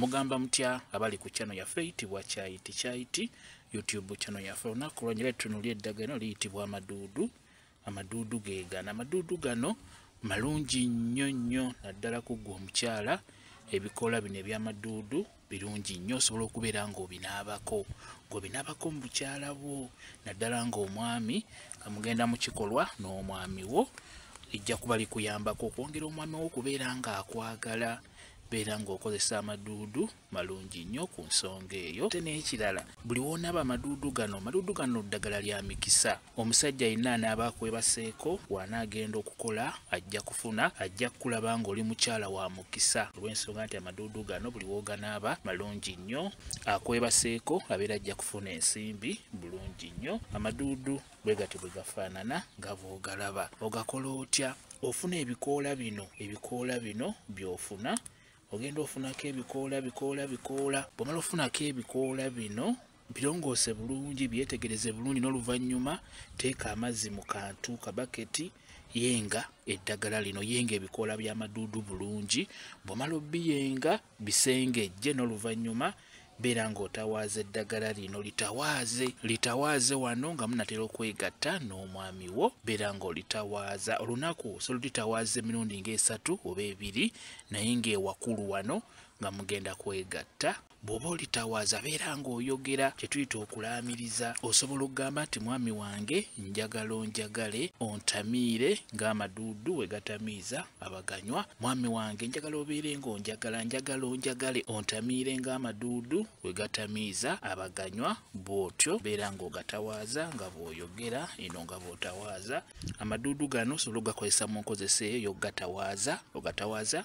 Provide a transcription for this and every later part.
Mugamba mutya abali ku channel yaffe eyitibwa Kyaiti YouTube channel yaffe. Olunaku lwanyuma tunuulira eddagala liyitibwa amaduudu. Amaduudu geegana. Amaduudu gano malungi nnyo naddala ku ggwe omukyala. Ebikoola bino eby'amaduudu birungi nnyo, osobola okubeera ng'obinaabako. Ng'obinaabako mu bukyala bwo, naddala ng'omwami kamugenda mu kikolwa n'omwami wo, lijja kuba likuyambako okwongera omwami wo okubeera ng'akwagala. Beera ng'okozesa amaduudu malungi nnyo ku nsonga eyo. Ate n'ekirala, buli woonaba amaduudu gano ddagala lya mikisa. Omusajja yenna anaaba akwebaseeko bw'anaagenda okukola ajja kulaba ng'oli mukyala wa mukisa, olw'ensonga nti amaduudu gano buli wooganaaba malungi nnyo. Akwebaseeko abeera ajja kufuna ensimbi bulungi nnyo. Amaduudu bwe gatyo bwe gafaanana nga bw'ogalaba. Ogakola otya? Ofuna ebikoola bino by'ofuna. Ogenda ofunako ebikoola. Bw'omala ofunako ebikoola bino, birongoose bulungi, byetegereze bulungi, n'oluvannyuma teeka amazzi mu kantu kabaketi, yenga eddagala lino, yenga ebikoola by'amaduudu bulungi. Bw'omala obbiyenga bisengejje, n'oluvannyuma beera ng'otawaaza eddagala lino. Litawaaze wano nga munatera okwegatta n'omwami wo, beera ng'olitawaaza. Olunaku osobola olitawaaza emirundi ng'esatu oba ebiri, naye ng'ewakulu wano nga mugenda kwegatta. Bw'oba olitawaaza beera ng'oyogera kye tuyita okulaamiriza. Osobola okugamba nti mwami wange njagala onjagale ontamiire ng'amaduudu we gatamiiza abaganywa. Mwami wange njagala obeere ng'onjagala, njagala onjagale ontamiire ng'amaduudu we gatamiiza abaganywa. Bw'otyo beera ng'ogatawaaza nga bw'oyogera eno nga bw'otawaaza. Amaduudu gano osobola ogakozesa mu nkozesa eyo ogatawaaza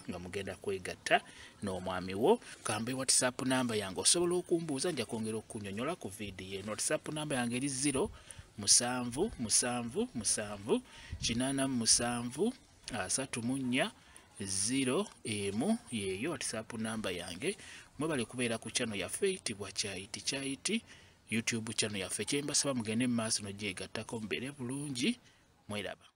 nga mugenda kwegatta n'omwami wo. Kambe WhatsApp namba yange osobola okumbuuza, nja kwongera okunnyonnyola ku viidiyo eno. WhatsApp namba yange eri 077873401 yeeyo WhatsApp namba yange. Mwebale kubeera ku channel yaffe eyitibwa Kyaiti YouTube channel yaffe. Kye mbasaba mugende mu maaso n'ogyegattako mubeere bulungi. Mweraba.